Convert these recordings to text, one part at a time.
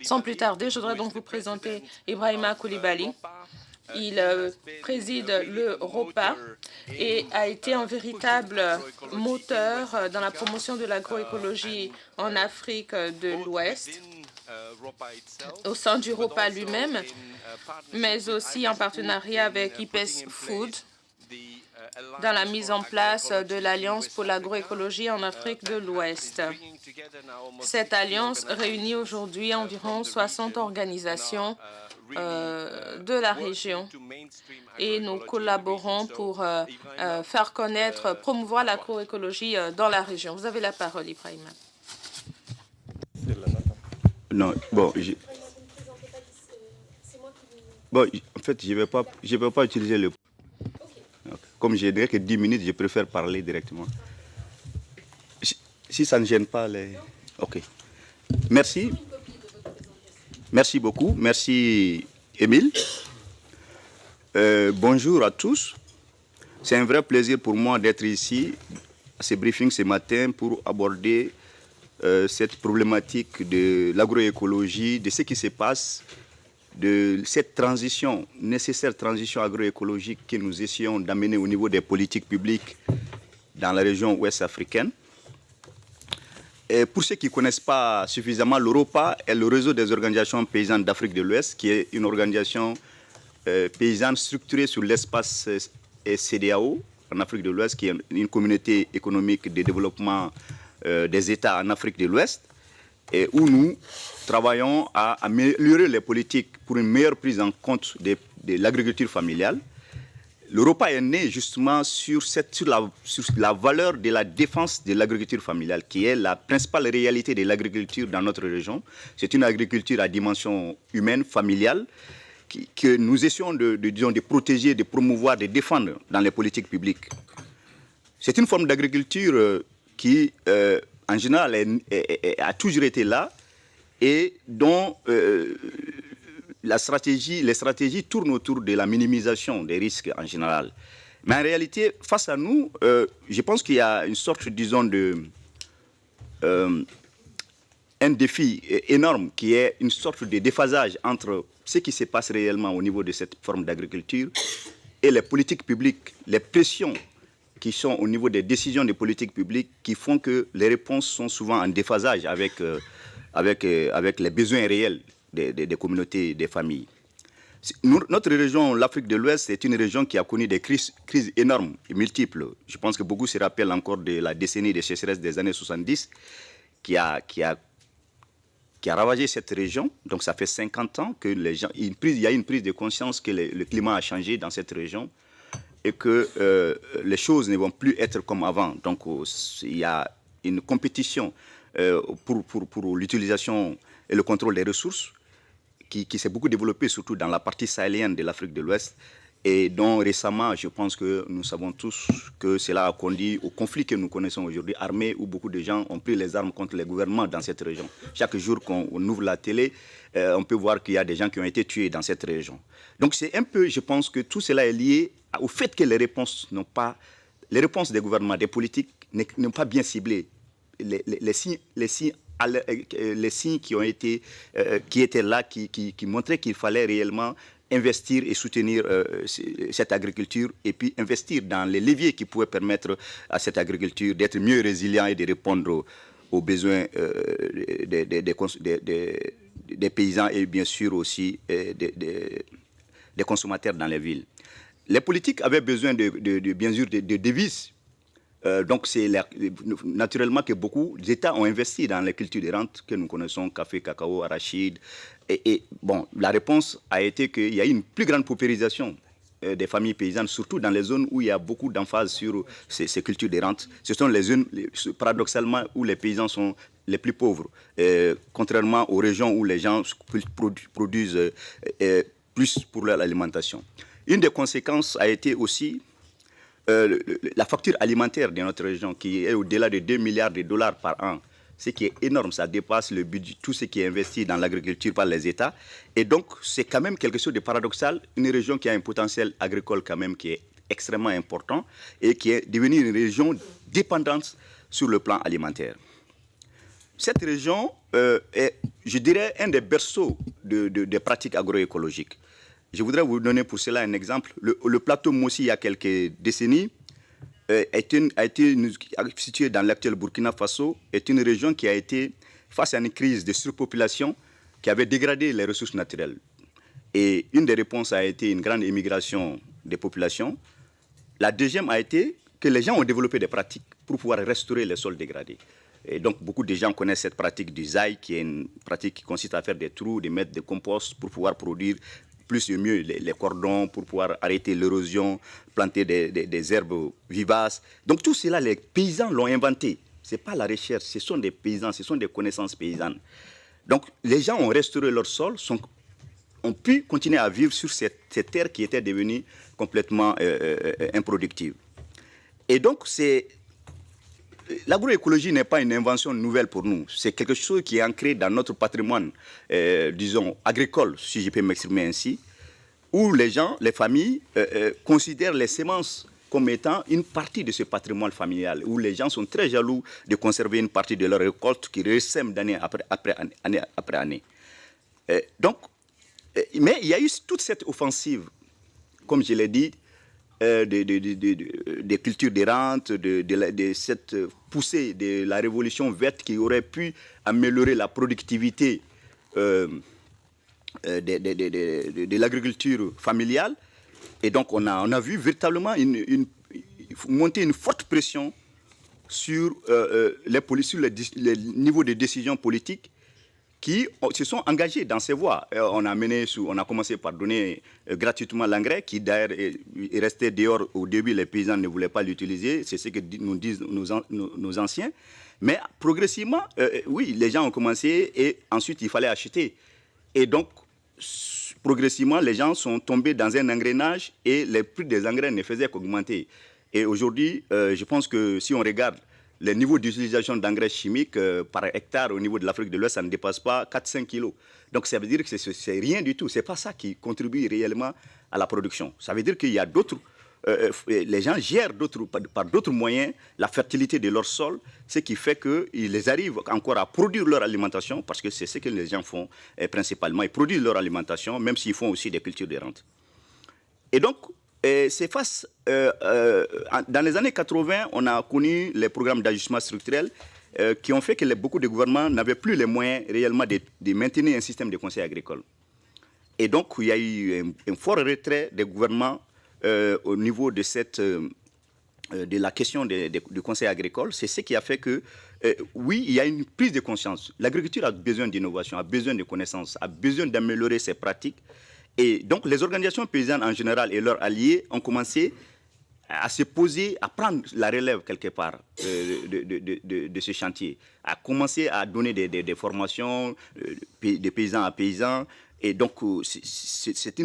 Sans plus tarder, je voudrais donc vous présenter Ibrahima Coulibaly. Il préside le ROPA et a été un véritable moteur dans la promotion de l'agroécologie en Afrique de l'Ouest, au sein du ROPA lui-même, mais aussi en partenariat avec IPES Food, dans la mise en place de l'Alliance pour l'agroécologie en Afrique de l'Ouest. Cette alliance réunit aujourd'hui environ 60 organisations de la région et nous collaborons pour faire connaître, promouvoir l'agroécologie dans la région. Vous avez la parole, Ibrahima. Non, bon, en fait, je vais pas utiliser le... Comme je dirais que 10 minutes, je préfère parler directement. Si ça ne gêne pas les... OK. Merci. Merci beaucoup. Merci, Émile. Bonjour à tous. C'est un vrai plaisir pour moi d'être ici, à ce briefing ce matin, pour aborder cette problématique de l'agroécologie, de ce qui se passe, de cette transition, nécessaire transition agroécologique que nous essayons d'amener au niveau des politiques publiques dans la région ouest africaine. Et pour ceux qui ne connaissent pas suffisamment, l'Europa est le réseau des organisations paysannes d'Afrique de l'Ouest, qui est une organisation paysanne structurée sur l'espace CEDEAO en Afrique de l'Ouest, qui est une communauté économique de développement des États en Afrique de l'Ouest, et où nous travaillons à améliorer les politiques pour une meilleure prise en compte de l'agriculture familiale. L'Europa est née justement sur la valeur de la défense de l'agriculture familiale, qui est la principale réalité de l'agriculture dans notre région. C'est une agriculture à dimension humaine, familiale, que nous essayons de protéger, de promouvoir, de défendre dans les politiques publiques. C'est une forme d'agriculture qui, en général, a toujours été là et dont les stratégies tournent autour de la minimisation des risques en général. Mais en réalité, face à nous, je pense qu'il y a une sorte, disons, un défi énorme qui est une sorte de déphasage entre ce qui se passe réellement au niveau de cette forme d'agriculture et les politiques publiques, les pressions qui sont au niveau des décisions des politiques publiques qui font que les réponses sont souvent en déphasage avec les besoins réels des communautés, des familles. Notre région, l'Afrique de l'Ouest, est une région qui a connu des crises énormes et multiples. Je pense que beaucoup se rappellent encore de la décennie des sécheresses des années 70 qui a ravagé cette région. Donc ça fait 50 ans que il y a une prise de conscience que le climat a changé dans cette région et que les choses ne vont plus être comme avant. Donc il y a une compétition pour l'utilisation et le contrôle des ressources qui s'est beaucoup développée, surtout dans la partie sahélienne de l'Afrique de l'Ouest, et dont récemment, je pense que nous savons tous que cela a conduit au conflit que nous connaissons aujourd'hui, armé, où beaucoup de gens ont pris les armes contre les gouvernements dans cette région. Chaque jour qu'on ouvre la télé, on peut voir qu'il y a des gens qui ont été tués dans cette région. Donc c'est un peu, je pense que tout cela est lié au fait que les réponses des gouvernements, des politiques, n'ont pas bien ciblé les signes qui étaient là, qui montraient qu'il fallait réellement investir et soutenir cette agriculture et puis investir dans les leviers qui pouvaient permettre à cette agriculture d'être mieux résilient et de répondre aux besoins des paysans et bien sûr aussi des consommateurs dans les villes. Les politiques avaient besoin bien sûr de devises. Donc c'est naturellement que beaucoup d'États ont investi dans les cultures de rente que nous connaissons, café, cacao, arachide. Et bon, la réponse a été qu'il y a une plus grande paupérisation des familles paysannes, surtout dans les zones où il y a beaucoup d'emphase sur ces cultures de rente. Ce sont les zones, paradoxalement, où les paysans sont les plus pauvres, contrairement aux régions où les gens produisent plus pour leur alimentation. Une des conséquences a été aussi la facture alimentaire de notre région, qui est au-delà de 2 milliards de dollars par an, ce qui est énorme, ça dépasse le budget, tout ce qui est investi dans l'agriculture par les États. Et donc, c'est quand même quelque chose de paradoxal, une région qui a un potentiel agricole quand même qui est extrêmement important et qui est devenue une région dépendante sur le plan alimentaire. cette région est, je dirais, un des berceaux des pratiques agroécologiques. Je voudrais vous donner pour cela un exemple. Le plateau Mossi, il y a quelques décennies, situé dans l'actuel Burkina Faso, est une région qui a été face à une crise de surpopulation qui avait dégradé les ressources naturelles. Et une des réponses a été une grande immigration des populations. La deuxième a été que les gens ont développé des pratiques pour pouvoir restaurer les sols dégradés. Et donc, beaucoup de gens connaissent cette pratique du zaï, qui est une pratique qui consiste à faire des trous, de mettre des composts pour pouvoir produire plus et mieux les cordons, pour pouvoir arrêter l'érosion, planter des herbes vivaces. Donc, tout cela, les paysans l'ont inventé. Ce n'est pas la recherche, ce sont des paysans, ce sont des connaissances paysannes. Donc, les gens ont restauré leur sol, ont pu continuer à vivre sur cette terre qui était devenue complètement improductive. Et donc, l'agroécologie n'est pas une invention nouvelle pour nous. C'est quelque chose qui est ancré dans notre patrimoine, disons, agricole, si je peux m'exprimer ainsi, où les gens, les familles, considèrent les semences comme étant une partie de ce patrimoine familial, où les gens sont très jaloux de conserver une partie de leur récolte qui ressème d'année après année. Mais il y a eu toute cette offensive, comme je l'ai dit, des cultures errantes, de cette poussée de la révolution verte qui aurait pu améliorer la productivité de l'agriculture familiale. Et donc on a vu véritablement monter une forte pression sur les niveaux de décision politique qui se sont engagés dans ces voies. On a commencé par donner gratuitement l'engrais, qui d'ailleurs est resté dehors au début, les paysans ne voulaient pas l'utiliser, c'est ce que nous disent nos anciens. Mais progressivement, oui, les gens ont commencé et ensuite il fallait acheter. Et donc, progressivement, les gens sont tombés dans un engrenage et les prix des engrais ne faisaient qu'augmenter. Et aujourd'hui, je pense que si on regarde les niveaux d'utilisation d'engrais chimiques par hectare au niveau de l'Afrique de l'Ouest, ça ne dépasse pas 4-5 kilos. Donc ça veut dire que c'est rien du tout. Ce n'est pas ça qui contribue réellement à la production. Ça veut dire qu'il y a d'autres... les gens gèrent par d'autres moyens la fertilité de leur sol, ce qui fait qu'ils arrivent encore à produire leur alimentation, parce que c'est ce que les gens font principalement. Ils produisent leur alimentation, même s'ils font aussi des cultures de rente. Et donc, c'est dans les années 80, on a connu les programmes d'ajustement structurel qui ont fait que beaucoup de gouvernements n'avaient plus les moyens réellement de maintenir un système de conseil agricole. Et donc, il y a eu un fort retrait des gouvernements au niveau de la question du conseil agricole. C'est ce qui a fait que, oui, il y a une prise de conscience. L'agriculture a besoin d'innovation, a besoin de connaissances, a besoin d'améliorer ses pratiques. Et donc, les organisations paysannes en général et leurs alliés ont commencé à se poser, à prendre la relève quelque part de ce chantier, à commencer à donner des formations de paysans à paysans. Et donc, c'est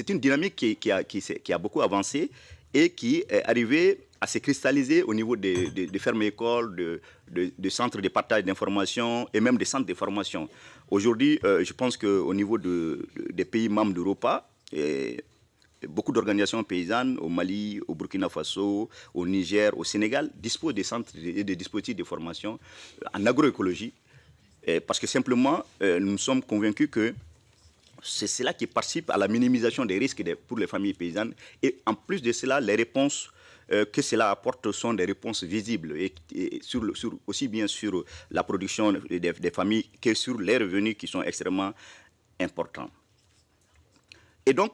une dynamique qui a beaucoup avancé et qui est arrivée à se cristalliser au niveau des fermes-écoles, de centres de partage d'informations et même des centres de formation. Aujourd'hui, je pense qu'au niveau des pays membres d'Europa, beaucoup d'organisations paysannes au Mali, au Burkina Faso, au Niger, au Sénégal disposent des centres et des dispositifs de formation en agroécologie, parce que simplement, nous sommes convaincus que c'est cela qui participe à la minimisation des risques pour les familles paysannes. Et en plus de cela, les réponses que cela apporte sont des réponses visibles, et aussi bien sur la production des familles que sur les revenus qui sont extrêmement importants. Et donc,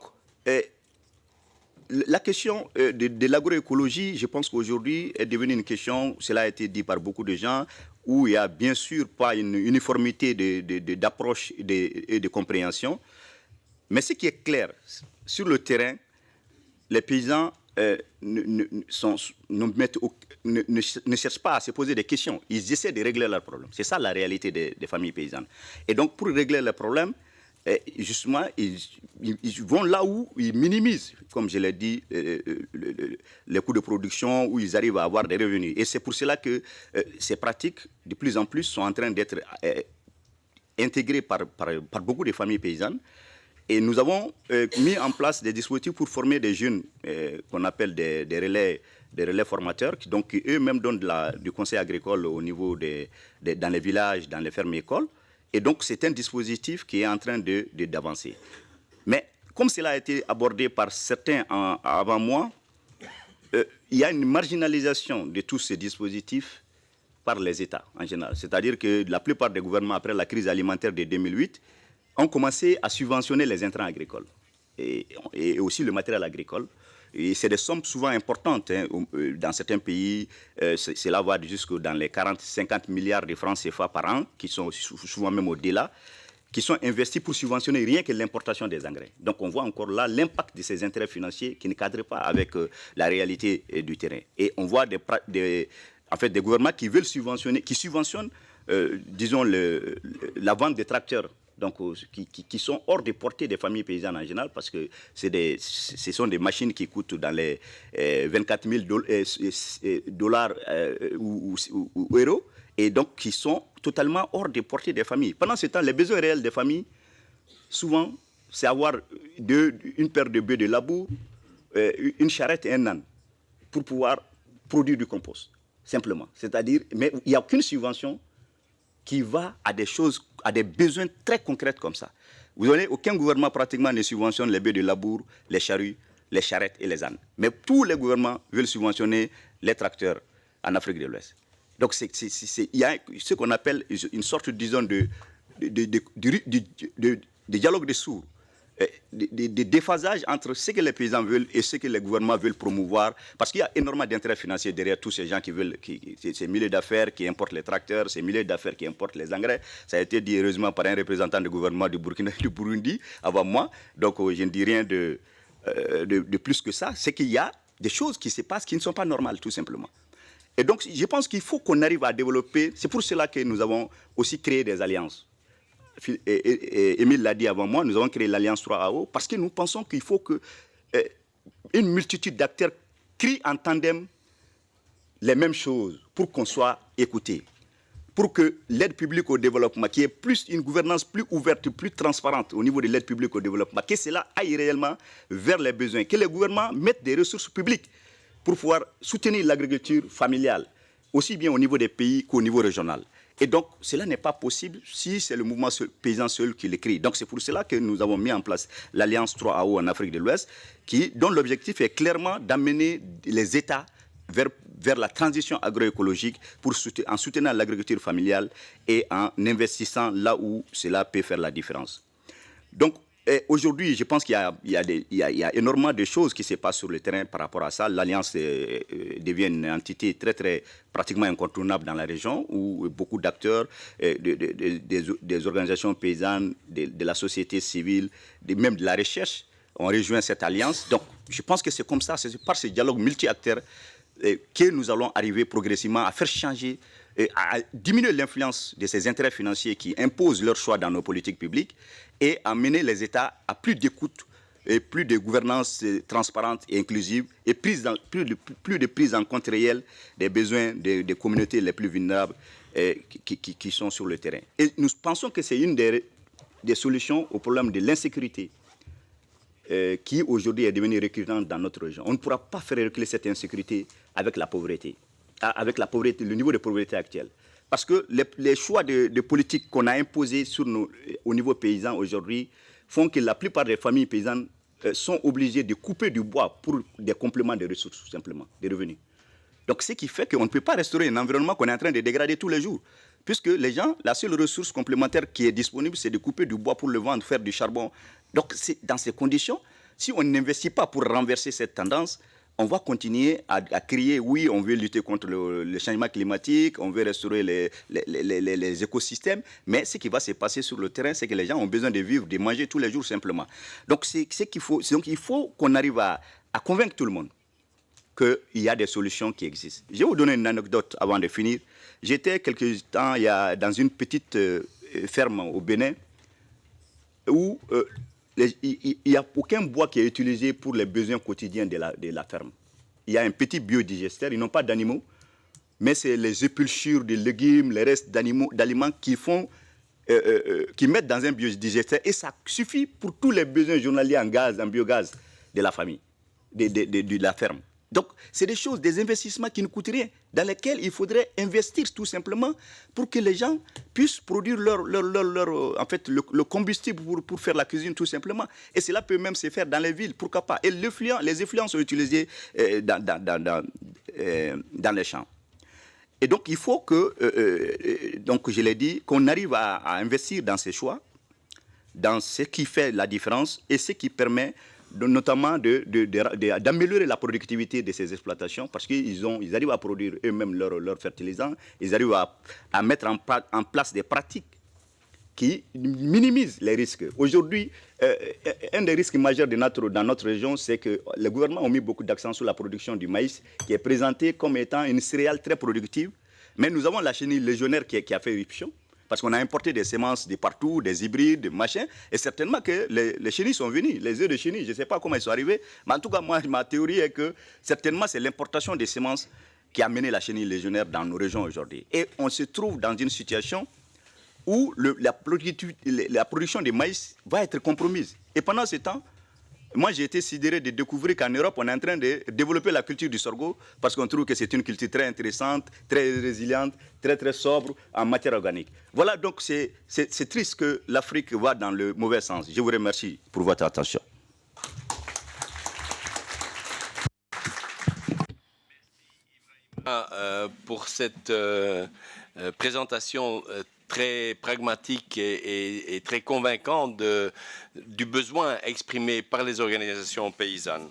la question de l'agroécologie, je pense qu'aujourd'hui est devenue une question, cela a été dit par beaucoup de gens, où il n'y a bien sûr pas une uniformité d'approche et de compréhension. Mais ce qui est clair, sur le terrain, les paysans ne cherchent pas à se poser des questions. Ils essaient de régler leurs problèmes. C'est ça la réalité des familles paysannes. Et donc, pour régler leurs problèmes, justement, ils vont là où ils minimisent, comme je l'ai dit, les coûts de production, où ils arrivent à avoir des revenus. Et c'est pour cela que ces pratiques, de plus en plus, sont en train d'être intégrées par beaucoup de familles paysannes. Et nous avons mis en place des dispositifs pour former des jeunes qu'on appelle des relais formateurs, qui eux-mêmes donnent du conseil agricole au niveau dans les villages, dans les fermes et écoles. Et donc, c'est un dispositif qui est en train d'avancer. Mais comme cela a été abordé par certains avant moi, il y a une marginalisation de tous ces dispositifs par les États en général. C'est-à-dire que la plupart des gouvernements, après la crise alimentaire de 2008, ont commencé à subventionner les intrants agricoles et aussi le matériel agricole. Et c'est des sommes souvent importantes. Dans certains pays, cela va jusque dans les 40-50 milliards de francs CFA par an, qui sont souvent même au-delà, qui sont investis pour subventionner rien que l'importation des engrais. Donc on voit encore là l'impact de ces intérêts financiers qui ne cadrent pas avec la réalité du terrain. Et on voit des gouvernements qui veulent subventionner, qui subventionnent, disons, la vente des tracteurs, donc qui sont hors de portée des familles paysannes en général, parce que ce sont des machines qui coûtent dans les 24 000 dollars ou euros, et donc qui sont totalement hors de portée des familles. Pendant ce temps, les besoins réels des familles, souvent, c'est avoir une paire de bœufs de labour, une charrette et un âne, pour pouvoir produire du compost, simplement. C'est-à-dire, mais il n'y a aucune subvention qui va à des choses, à des besoins très concrets comme ça. Vous voyez, aucun gouvernement pratiquement ne subventionne les bœufs de labour, les charrues, les charrettes et les ânes. Mais tous les gouvernements veulent subventionner les tracteurs en Afrique de l'Ouest. Donc il y a ce qu'on appelle une sorte, disons, de dialogue de sourds, de déphasage entre ce que les paysans veulent et ce que les gouvernements veulent promouvoir, parce qu'il y a énormément d'intérêts financiers derrière tous ces gens qui veulent, ces milliers d'affaires qui importent les tracteurs, ces milliers d'affaires qui importent les engrais. Ça a été dit heureusement par un représentant du gouvernement du Burkina et du Burundi avant moi, donc je ne dis rien de plus que ça. C'est qu'il y a des choses qui se passent qui ne sont pas normales, tout simplement. Et donc, je pense qu'il faut qu'on arrive à développer, c'est pour cela que nous avons aussi créé des alliances. Émile l'a dit avant moi, nous avons créé l'Alliance 3AO parce que nous pensons qu'il faut qu'une multitude d'acteurs crient en tandem les mêmes choses pour qu'on soit écouté. Pour que l'aide publique au développement, qui est plus une gouvernance plus ouverte, plus transparente au niveau de l'aide publique au développement, que cela aille réellement vers les besoins, que les gouvernements mettent des ressources publiques pour pouvoir soutenir l'agriculture familiale, aussi bien au niveau des pays qu'au niveau régional. Et donc, cela n'est pas possible si c'est le mouvement paysan seul qui l'écrit. Donc, c'est pour cela que nous avons mis en place l'Alliance 3AO en Afrique de l'Ouest, dont l'objectif est clairement d'amener les États vers la transition agroécologique en soutenant l'agriculture familiale et en investissant là où cela peut faire la différence. Donc, aujourd'hui, je pense qu'il y a énormément de choses qui se passent sur le terrain par rapport à ça. L'Alliance devient une entité très pratiquement incontournable dans la région où beaucoup d'acteurs, des organisations paysannes, de la société civile, même de la recherche ont rejoint cette alliance. Donc, je pense que c'est comme ça, c'est par ce dialogue multi-acteurs que nous allons arriver progressivement à faire changer, à diminuer l'influence de ces intérêts financiers qui imposent leur choix dans nos politiques publiques et à mener les États à plus d'écoute et plus de gouvernance transparente et inclusive et plus de prise en compte réelle des besoins des communautés les plus vulnérables qui sont sur le terrain. Et nous pensons que c'est une des solutions au problème de l'insécurité qui aujourd'hui est devenue récurrente dans notre région. On ne pourra pas faire reculer cette insécurité avec la pauvreté, le niveau de pauvreté actuel. Parce que les choix de politique qu'on a imposés au niveau paysan aujourd'hui font que la plupart des familles paysannes sont obligées de couper du bois pour des compléments de ressources, tout simplement, des revenus. Donc, ce qui fait qu'on ne peut pas restaurer un environnement qu'on est en train de dégrader tous les jours. Puisque les gens, la seule ressource complémentaire qui est disponible, c'est de couper du bois pour le vendre, faire du charbon. Donc, dans ces conditions, si on n'investit pas pour renverser cette tendance, on va continuer à crier, oui, on veut lutter contre le changement climatique, on veut restaurer les écosystèmes, mais ce qui va se passer sur le terrain, c'est que les gens ont besoin de vivre, de manger tous les jours simplement. Donc, donc il faut qu'on arrive à convaincre tout le monde qu'il y a des solutions qui existent. Je vais vous donner une anecdote avant de finir. J'étais quelque temps dans une petite ferme au Bénin où il n'y a aucun bois qui est utilisé pour les besoins quotidiens de la ferme. Il y a un petit biodigesteur, ils n'ont pas d'animaux, mais c'est les épulchures de légumes, les restes d'aliments qui font qui mettent dans un biodigester et ça suffit pour tous les besoins journaliers en gaz, en biogaz de la famille, de la ferme. Donc, c'est des choses, des investissements qui ne coûtent rien, dans lesquels il faudrait investir tout simplement pour que les gens puissent produire en fait, le combustible pour faire la cuisine tout simplement. Et cela peut même se faire dans les villes, pourquoi pas. Et les effluents sont utilisés dans les champs. Et donc, il faut que, donc je l'ai dit, qu'on arrive à investir dans ces choix, dans ce qui fait la différence et ce qui permet notamment d'améliorer la productivité de ces exploitations parce qu'ils arrivent à produire eux-mêmes leurs fertilisants, ils arrivent à mettre en place des pratiques qui minimisent les risques. Aujourd'hui, un des risques majeurs dans notre région, c'est que le gouvernement a mis beaucoup d'accent sur la production du maïs, qui est présentée comme étant une céréale très productive. Mais nous avons la chenille légionnaire qui a fait éruption, parce qu'on a importé des semences de partout, des hybrides, des machins, et certainement que les chenilles sont venues, les œufs de chenilles, je ne sais pas comment ils sont arrivés, mais en tout cas, moi, ma théorie est que certainement c'est l'importation des semences qui a mené la chenille légionnaire dans nos régions aujourd'hui. Et on se trouve dans une situation où la production de maïs va être compromise. Et pendant ce temps, moi j'ai été sidéré de découvrir qu'en Europe, on est en train de développer la culture du sorgho parce qu'on trouve que c'est une culture très intéressante, très résiliente, très très sobre en matière organique. Voilà, donc c'est triste que l'Afrique va dans le mauvais sens. Je vous remercie pour votre attention. Pour cette présentation très pragmatique et très convaincante du besoin exprimé par les organisations paysannes.